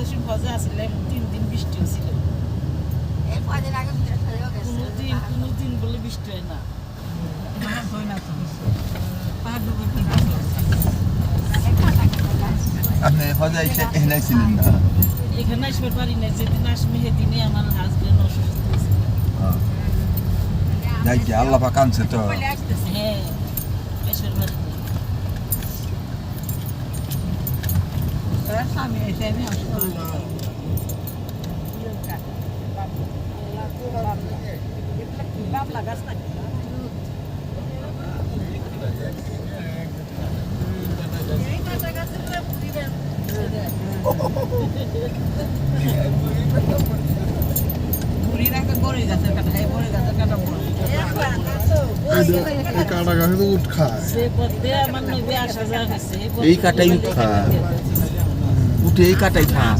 দেশে হজে আসছিলাম 3 দিন বৃষ্টি হয়েছিল কোনোদিন বলে বৃষ্টি হয় না আপনি হজে এসে এখানে ছিলেন না? এখানে আসতে পারি না, যেদিন আসবে সেদিনই আমার হাজবেন্ড অসুস্থ হয়েছিল। যাই কি আল্লাহ পাক আনছে তো। হ্যাঁ এসের বাড়ি স্বামী এসে আমি বাবলা গাছ নাকি কাটা গাছে তো উঠ খায় এই কাটাই উঠ খায়, উঠে এই কাটাই খায়।